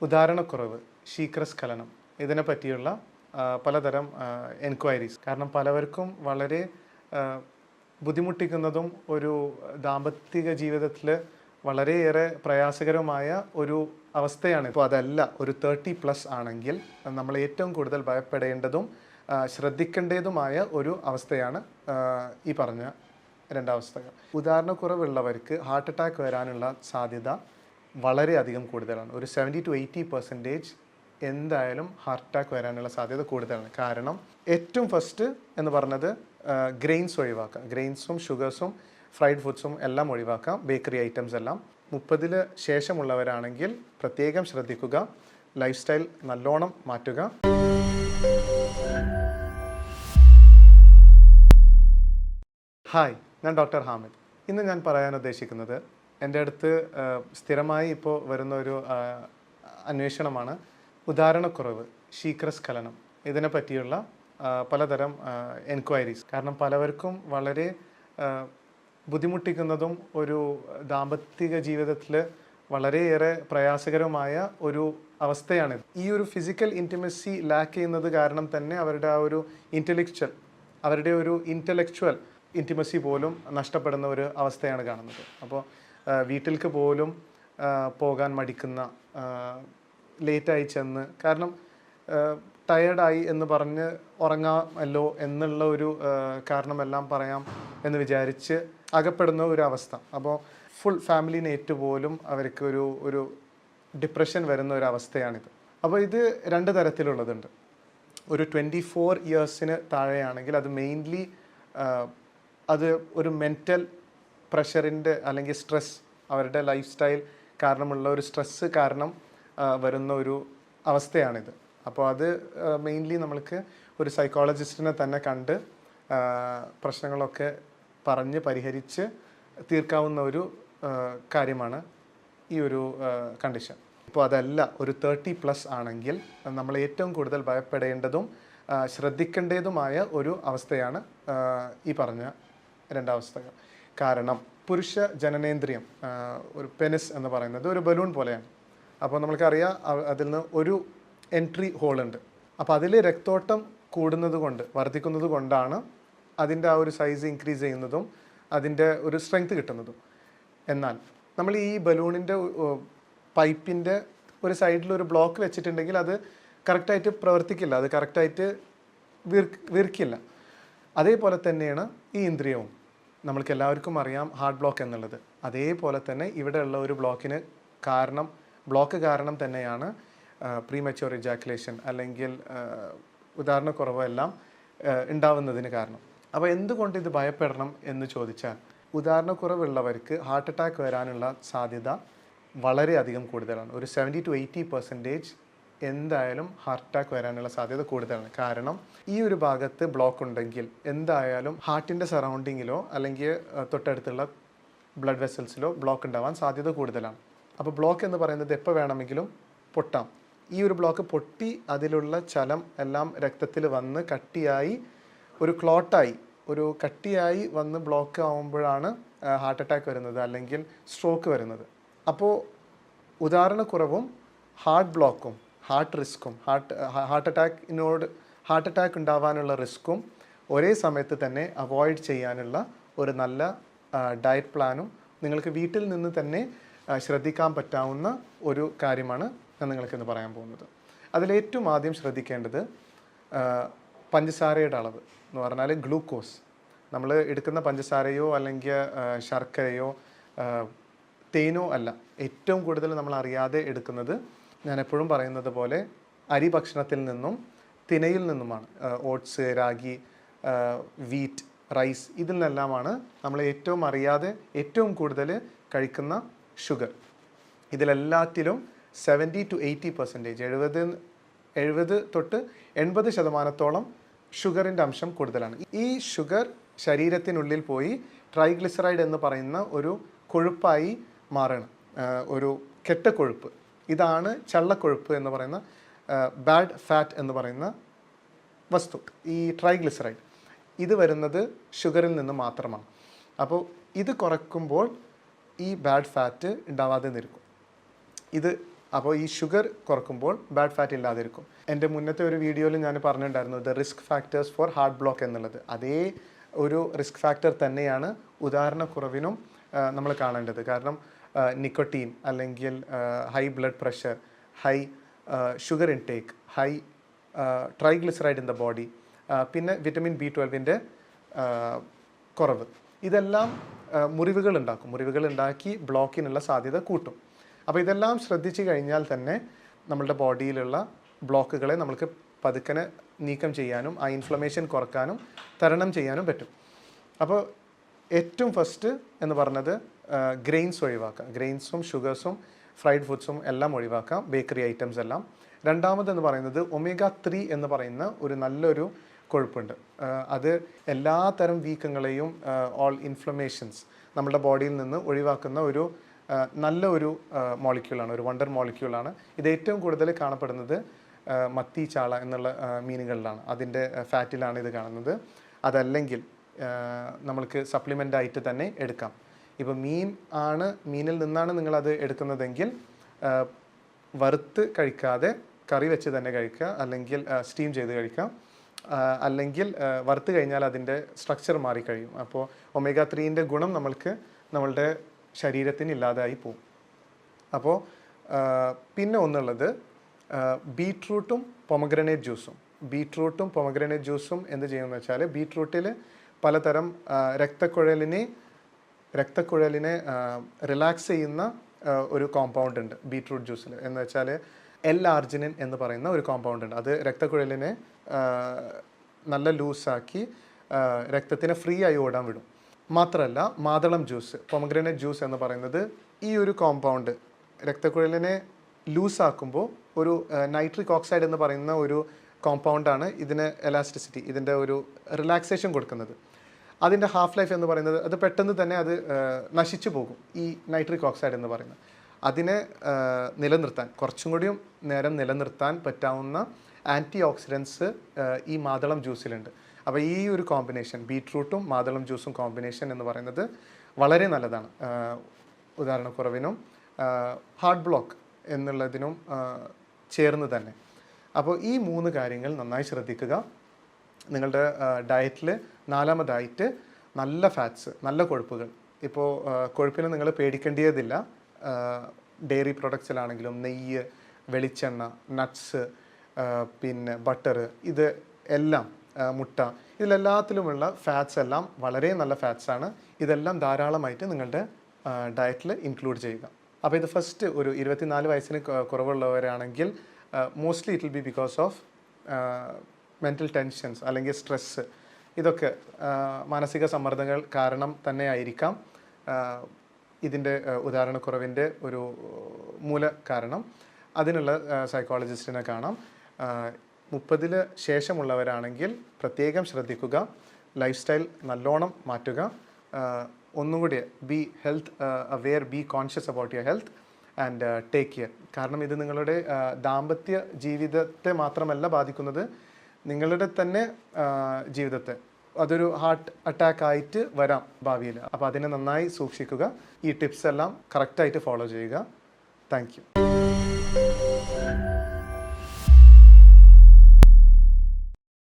ഉദാഹരണക്കുറവ്, ശീഘ്രസ്ഖലനം ഇതിനെ പറ്റിയുള്ള പലതരം എൻക്വയറീസ്. കാരണം പലവർക്കും വളരെ ബുദ്ധിമുട്ടിക്കുന്നതും ഒരു ദാമ്പത്തിക ജീവിതത്തിൽ വളരെയേറെ പ്രയാസകരമായ ഒരു അവസ്ഥയാണ്. ഇപ്പോൾ അതല്ല ഒരു 30+ ആണെങ്കിൽ നമ്മൾ ഏറ്റവും കൂടുതൽ ഭയപ്പെടേണ്ടതും ശ്രദ്ധിക്കേണ്ടതുമായ ഒരു അവസ്ഥയാണ് ഈ പറഞ്ഞ രണ്ടവസ്ഥകൾ. ഉദാഹരണക്കുറവുള്ളവർക്ക് ഹാർട്ട് അറ്റാക്ക് വരാനുള്ള സാധ്യത വളരെയധികം കൂടുതലാണ്. ഒരു 70 to 80% എന്തായാലും ഹാർട്ട് അറ്റാക്ക് വരാനുള്ള സാധ്യത കൂടുതലാണ്. കാരണം ഏറ്റവും ഫസ്റ്റ് എന്ന് പറഞ്ഞത് ഗ്രെയിൻസ് ഒഴിവാക്കുക. ഗ്രെയിൻസും ഷുഗേഴ്സും ഫ്രൈഡ് ഫുഡ്സും എല്ലാം ഒഴിവാക്കാം. ബേക്കറി ഐറ്റംസ് എല്ലാം. 30 ശേഷമുള്ളവരാണെങ്കിൽ പ്രത്യേകം ശ്രദ്ധിക്കുക. ലൈഫ് സ്റ്റൈൽ നല്ലോണം മാറ്റുക. ഹായ്, ഞാൻ ഡോക്ടർ ഹാമിദ്. ഇന്ന് ഞാൻ പറയാൻ ഉദ്ദേശിക്കുന്നത് എൻ്റെ അടുത്ത് സ്ഥിരമായി ഇപ്പോൾ വരുന്ന ഒരു അന്വേഷണമാണ് ഉദാഹരണക്കുറവ്, ശീഘ്രസ്ഖലനം ഇതിനെ പറ്റിയുള്ള പലതരം എൻക്വയറീസ്. കാരണം പലവർക്കും വളരെ ബുദ്ധിമുട്ടിക്കുന്നതും ഒരു ദാമ്പത്തിക ജീവിതത്തിൽ വളരെയേറെ പ്രയാസകരമായ ഒരു അവസ്ഥയാണ്. ഈ ഒരു ഫിസിക്കൽ ഇൻറ്റിമസി ലാക്ക് ചെയ്യുന്നത് കാരണം തന്നെ അവരുടെ ആ ഒരു ഇൻ്റലക്ച്വൽ ഇൻറ്റിമസി പോലും നഷ്ടപ്പെടുന്ന ഒരു അവസ്ഥയാണ് കാണുന്നത്. അപ്പോൾ വീട്ടിലേക്ക് പോലും പോകാൻ മടിക്കുന്ന, ലേറ്റായി ചെന്ന്, കാരണം ടയേർഡായി എന്ന് പറഞ്ഞ് ഉറങ്ങാമല്ലോ എന്നുള്ള ഒരു കാരണമെല്ലാം പറയാം എന്ന് വിചാരിച്ച് അകപ്പെടുന്ന ഒരു അവസ്ഥ. അപ്പോൾ ഫുൾ ഫാമിലിനേറ്റ് പോലും അവർക്ക് ഒരു ഡിപ്രഷൻ വരുന്ന ഒരു അവസ്ഥയാണിത്. അപ്പോൾ ഇത് രണ്ട് തരത്തിലുള്ളതുണ്ട്. ഒരു 24 ഇയേഴ്സിന് താഴെയാണെങ്കിൽ അത് മെയിൻലി അത് ഒരു മെൻ്റൽ പ്രഷറിൻ്റെ അല്ലെങ്കിൽ സ്ട്രെസ്, അവരുടെ ലൈഫ് സ്റ്റൈൽ കാരണമുള്ള ഒരു സ്ട്രെസ്സ് കാരണം വരുന്ന ഒരു അവസ്ഥയാണിത്. അപ്പോൾ അത് മെയിൻലി നമ്മൾക്ക് ഒരു സൈക്കോളജിസ്റ്റിനെ തന്നെ കണ്ട് പ്രശ്നങ്ങളൊക്കെ പറഞ്ഞ് പരിഹരിച്ച് തീർക്കാവുന്ന ഒരു കാര്യമാണ് ഈ ഒരു കണ്ടീഷൻ. ഇപ്പോൾ അതല്ല ഒരു 30+ ആണെങ്കിൽ നമ്മൾ ഏറ്റവും കൂടുതൽ ഭയപ്പെടേണ്ടതും ശ്രദ്ധിക്കേണ്ടതുമായ ഒരു അവസ്ഥയാണ് ഈ പറഞ്ഞ രണ്ടവസ്ഥകൾ. കാരണം പുരുഷ ജനനേന്ദ്രിയം, ഒരു പെനിസ് എന്ന് പറയുന്നത് ഒരു ബലൂൺ പോലെയാണ്. അപ്പോൾ നമ്മൾക്കറിയാം അതിൽ നിന്ന് ഒരു എൻട്രി ഹോളുണ്ട്. അപ്പോൾ അതിൽ രക്തോട്ടം വർദ്ധിക്കുന്നത് കൊണ്ടാണ് അതിൻ്റെ ആ ഒരു സൈസ് ഇൻക്രീസ് ചെയ്യുന്നതും അതിൻ്റെ ഒരു സ്ട്രെങ്ത് കിട്ടുന്നതും. എന്നാൽ നമ്മൾ ഈ ബലൂണിൻ്റെ പൈപ്പിൻ്റെ ഒരു സൈഡിൽ ഒരു ബ്ലോക്ക് വെച്ചിട്ടുണ്ടെങ്കിൽ അത് കറക്റ്റായിട്ട് പ്രവർത്തിക്കില്ല, അത് കറക്റ്റായിട്ട് വീർക്കില്ല. അതേപോലെ തന്നെയാണ് ഈ ഇന്ദ്രിയവും. നമ്മൾക്ക് എല്ലാവർക്കും അറിയാം ഹാർട്ട് ബ്ലോക്ക് എന്നുള്ളത്. അതേപോലെ തന്നെ ഇവിടെയുള്ള ഒരു ബ്ലോക്ക് കാരണം തന്നെയാണ് പ്രീമച്യൂർ ഇജാക്കുലേഷൻ അല്ലെങ്കിൽ ഉദാഹരണക്കുറവ് എല്ലാം ഉണ്ടാവുന്നതിന് കാരണം. അപ്പോൾ എന്തുകൊണ്ട് ഇത് ഭയപ്പെടണം എന്ന് ചോദിച്ചാൽ, ഉദാഹരണക്കുറവുള്ളവർക്ക് ഹാർട്ട് അറ്റാക്ക് വരാനുള്ള സാധ്യത വളരെയധികം കൂടുതലാണ്. ഒരു 70 to 80% എന്തായാലും ഹാർട്ട് അറ്റാക്ക് വരാനുള്ള സാധ്യത കൂടുതലാണ്. കാരണം ഈ ഒരു ഭാഗത്ത് ബ്ലോക്ക് ഉണ്ടെങ്കിൽ എന്തായാലും ഹാർട്ടിൻ്റെ സറൗണ്ടിങ്ങിലോ അല്ലെങ്കിൽ തൊട്ടടുത്തുള്ള ബ്ലഡ് വെസൽസിലോ ബ്ലോക്ക് ഉണ്ടാവാൻ സാധ്യത കൂടുതലാണ്. അപ്പോൾ ബ്ലോക്ക് എന്ന് പറയുന്നത് എപ്പോൾ വേണമെങ്കിലും പൊട്ടാം. ഈ ഒരു ബ്ലോക്ക് പൊട്ടി അതിലുള്ള ചലം എല്ലാം രക്തത്തിൽ വന്ന് കട്ടിയായി ഒരു കട്ടിയായി വന്ന് ബ്ലോക്ക് ആവുമ്പോഴാണ് ഹാർട്ട് അറ്റാക്ക് വരുന്നത് അല്ലെങ്കിൽ സ്ട്രോക്ക് വരുന്നത്. അപ്പോൾ ഉദാഹരണക്കുറവും ഹാർട്ട് ബ്ലോക്കും ഹാർട്ട് അറ്റാക്ക് ഉണ്ടാവാനുള്ള റിസ്ക്കും ഒരേ സമയത്ത് തന്നെ അവോയ്ഡ് ചെയ്യാനുള്ള ഒരു നല്ല ഡയറ്റ് പ്ലാനും നിങ്ങൾക്ക് വീട്ടിൽ നിന്ന് തന്നെ ശ്രദ്ധിക്കാൻ പറ്റാവുന്ന ഒരു കാര്യമാണ് ഞാൻ നിങ്ങൾക്കിന്ന് പറയാൻ പോകുന്നത്. അതിലേറ്റവും ആദ്യം ശ്രദ്ധിക്കേണ്ടത് പഞ്ചസാരയുടെ അളവ് എന്ന് പറഞ്ഞാൽ ഗ്ലൂക്കോസ്. നമ്മൾ എടുക്കുന്ന പഞ്ചസാരയോ അല്ലെങ്കിൽ ശർക്കരയോ തേനോ അല്ല, ഏറ്റവും കൂടുതൽ നമ്മൾ അറിയാതെ എടുക്കുന്നത്, ഞാൻ എപ്പോഴും പറയുന്നത് പോലെ, അരി ഭക്ഷണത്തിൽ നിന്നും തിനയിൽ നിന്നുമാണ്. ഓട്സ്, രാഗി, വീറ്റ്, റൈസ്, ഇതിൽ നിന്നെല്ലാമാണ് നമ്മൾ ഏറ്റവും അറിയാതെ ഏറ്റവും കൂടുതൽ കഴിക്കുന്ന ഷുഗർ. ഇതിലെല്ലാത്തിലും 70 to 80%, 70 തൊട്ട് 80% ഷുഗറിൻ്റെ അംശം കൂടുതലാണ്. ഈ ഷുഗർ ശരീരത്തിനുള്ളിൽ പോയി ട്രൈഗ്ലിസറൈഡ് എന്ന് പറയുന്ന ഒരു കൊഴുപ്പായി മാറണം, ഒരു കെട്ട കൊഴുപ്പ്. ഇതാണ് ചള്ളക്കൊഴുപ്പ് എന്ന് പറയുന്ന ബാഡ് ഫാറ്റ് എന്ന് പറയുന്ന വസ്തു. ഈ ട്രൈഗ്ലിസറൈഡ് ഇത് വരുന്നത് ഷുഗറിൽ നിന്ന് മാത്രമാണ്. അപ്പോൾ ഇത് കുറയ്ക്കുമ്പോൾ ഈ ബാഡ് ഫാറ്റ് ഉണ്ടാവാതെ നിൽക്കും. ഇത് അപ്പോൾ ഈ ഷുഗർ കുറക്കുമ്പോൾ ബാഡ് ഫാറ്റ് ഇല്ലാതിരിക്കും. എൻ്റെ മുന്നത്തെ ഒരു വീഡിയോയിൽ ഞാൻ പറഞ്ഞിട്ടുണ്ടായിരുന്നു the risk factors four heart block എന്നുള്ളത്. അതേ ഒരു റിസ്ക് ഫാക്ടർ തന്നെയാണ് ഉദാഹരണക്കുറവിനും നമ്മൾ കാണേണ്ടത്. കാരണം നിക്കോട്ടീൻ അല്ലെങ്കിൽ high blood pressure, high sugar intake, high triglyceride in the body, പിന്നെ വിറ്റമിൻ B12 കുറവ്, ഇതെല്ലാം മുറിവുകൾ ഉണ്ടാക്കും. മുറിവുകൾ ഉണ്ടാക്കി ബ്ലോക്കിനുള്ള സാധ്യത കൂട്ടും. അപ്പോൾ ഇതെല്ലാം ശ്രദ്ധിച്ചു കഴിഞ്ഞാൽ തന്നെ നമ്മളുടെ ബോഡിയിലുള്ള ബ്ലോക്കുകളെ നമുക്ക് പതുക്കനെ നീക്കം ചെയ്യാനും ആ ഇൻഫ്ലമേഷൻ കുറക്കാനും തരണം ചെയ്യാനും പറ്റും. അപ്പോൾ ഏറ്റവും ഫസ്റ്റ് എന്ന് പറഞ്ഞത് ഗ്രെയിൻസ് ഒഴിവാക്കാം. ഗ്രെയിൻസും ഷുഗേഴ്സും ഫ്രൈഡ് ഫുഡ്സും എല്ലാം ഒഴിവാക്കാം, ബേക്കറി ഐറ്റംസ് എല്ലാം. രണ്ടാമതെന്ന് പറയുന്നത് omega-3 എന്ന് പറയുന്ന ഒരു നല്ലൊരു കൊഴുപ്പുണ്ട്. അത് എല്ലാ തരം വീക്കങ്ങളെയും ഓൾ ഇൻഫ്ലമേഷൻസ് നമ്മുടെ ബോഡിയിൽ നിന്ന് ഒഴിവാക്കുന്ന ഒരു നല്ല ഒരു മോളിക്യൂളാണ്, ഒരു വണ്ടർ മോളിക്യൂളാണ്. ഇത് ഏറ്റവും കൂടുതൽ കാണപ്പെടുന്നത് മത്തി, ചാള എന്നുള്ള മീനുകളിലാണ്, അതിൻ്റെ ഫാറ്റിലാണ് ഇത് കാണുന്നത്. അതല്ലെങ്കിൽ നമ്മൾക്ക് സപ്ലിമെൻ്റ് ആയിട്ട് തന്നെ എടുക്കാം. ഇപ്പോൾ മീനിൽ നിന്നാണ് നിങ്ങളത് എടുക്കുന്നതെങ്കിൽ വറുത്ത് കഴിക്കാതെ കറി വെച്ച് തന്നെ കഴിക്കുക, അല്ലെങ്കിൽ സ്റ്റീം ചെയ്ത് കഴിക്കാം. അല്ലെങ്കിൽ വറുത്ത് കഴിഞ്ഞാൽ അതിൻ്റെ സ്ട്രക്ചർ മാറിക്കഴിയും. അപ്പോൾ omega-3 ഗുണം നമ്മളുടെ ശരീരത്തിന് ഇല്ലാതായി പോവും. അപ്പോൾ പിന്നെ ഒന്നുള്ളത് ബീട്രൂട്ടും പൊമഗ്രനേറ്റ് ജ്യൂസും. ബീട്രൂട്ടും പൊമഗ്രനേറ്റ് ജ്യൂസും എന്ത് ചെയ്യുമെന്ന് വെച്ചാൽ, ബീട്രൂട്ടിൽ പലതരം രക്തക്കുഴലിനെ റിലാക്സ് ചെയ്യുന്ന ഒരു കോമ്പൗണ്ട് ഉണ്ട് ബീട്രൂട്ട് ജ്യൂസിൽ. എന്ന് വെച്ചാൽ L-ആർജിനിൻ എന്ന് പറയുന്ന ഒരു കോമ്പൗണ്ട് ഉണ്ട്. അത് രക്തക്കുഴലിനെ നല്ല ലൂസാക്കി രക്തത്തിനെ ഫ്രീ ആയി ഓടാൻ വിടും. മാത്രമല്ല മാതളം ജ്യൂസ്, പൊമഗ്രനേറ്റ് ജ്യൂസ് എന്ന് പറയുന്നത് ഈ ഒരു കോമ്പൗണ്ട് രക്തക്കുഴലിനെ ലൂസാക്കുമ്പോൾ ഒരു നൈട്രിക് ഓക്സൈഡ് എന്ന് പറയുന്ന ഒരു കോമ്പൗണ്ടാണ് ഇതിന് എലാസ്റ്റിസിറ്റി, ഇതിൻ്റെ ഒരു റിലാക്സേഷൻ കൊടുക്കുന്നത്. അതിൻ്റെ ഹാഫ് ലൈഫ് എന്ന് പറയുന്നത് അത് പെട്ടെന്ന് തന്നെ അത് നശിച്ചു പോകും. ഈ നൈട്രിക് ഓക്സൈഡ് എന്ന് പറയുന്നത് അതിനെ നിലനിർത്താൻ, കുറച്ചും കൂടിയും നേരം നിലനിർത്താൻ പറ്റാവുന്ന ആൻറ്റി ഓക്സിഡൻസ് ഈ മാതളം ജ്യൂസിലുണ്ട്. അപ്പോൾ ഈ ഒരു കോമ്പിനേഷൻ, ബീട്രൂട്ടും മാതളം ജ്യൂസും കോമ്പിനേഷൻ എന്ന് പറയുന്നത് വളരെ നല്ലതാണ് ഉദാഹരണക്കുറവിനും ഹാർട്ട് ബ്ലോക്ക് എന്നുള്ളതിനും ചേർന്ന് തന്നെ. അപ്പോൾ ഈ 3 കാര്യങ്ങൾ നന്നായി ശ്രദ്ധിക്കുക. നിങ്ങളുടെ ഡയറ്റിൽ നാലാമതായിട്ട് നല്ല ഫാറ്റ്സ്, നല്ല കൊഴുപ്പുകൾ. ഇപ്പോൾ കൊഴുപ്പിന് നിങ്ങൾ പേടിക്കേണ്ടതില്ല. ഡെയറി പ്രൊഡക്ട്സിലാണെങ്കിലും നെയ്യ്, വെളിച്ചെണ്ണ, നട്ട്സ്, പിന്നെ ബട്ടർ, ഇത് എല്ലാം, മുട്ട, ഇതിലെല്ലാത്തിലുമുള്ള ഫാറ്റ്സ് എല്ലാം വളരെ നല്ല ഫാറ്റ്സാണ്. ഇതെല്ലാം ധാരാളമായിട്ട് നിങ്ങളുടെ ഡയറ്റിൽ ഇൻക്ലൂഡ് ചെയ്യുക. അപ്പോൾ ഇത് ഫസ്റ്റ് ഒരു 24 വയസ്സിന് കുറവുള്ളവരാണെങ്കിൽ mostly it will be because of mental tensions അല്ലെങ്കിൽ സ്ട്രെസ്സ്. ഇതൊക്കെ മാനസിക സമ്മർദ്ദങ്ങൾ കാരണം തന്നെ ആയിരിക്കാം ഇതിൻ്റെ ഉദാഹരണക്കുറവിൻ്റെ ഒരു മൂല കാരണം. അതിനുള്ള സൈക്കോളജിസ്റ്റിനെ കാണാം. 30 ശേഷമുള്ളവരാണെങ്കിൽ പ്രത്യേകം ശ്രദ്ധിക്കുക, ലൈഫ് സ്റ്റൈൽ നല്ലോണം മാറ്റുക. ഒന്നുകൂടി B health aware, B conscious about your health and take care. കാരണം ഇത് നിങ്ങളുടെ ദാമ്പത്യ ജീവിതത്തെ മാത്രമല്ല ബാധിക്കുന്നത്, നിങ്ങളുടെ തന്നെ ജീവിതത്തെ. അതൊരു ഹാർട്ട് അറ്റാക്ക് ആയിട്ട് വരാം ഭാവിയിൽ. അപ്പോൾ അതിനെ നന്നായി സൂക്ഷിക്കുക. ഈ ടിപ്സ് എല്ലാം കറക്റ്റായിട്ട് ഫോളോ ചെയ്യുക. Thank you.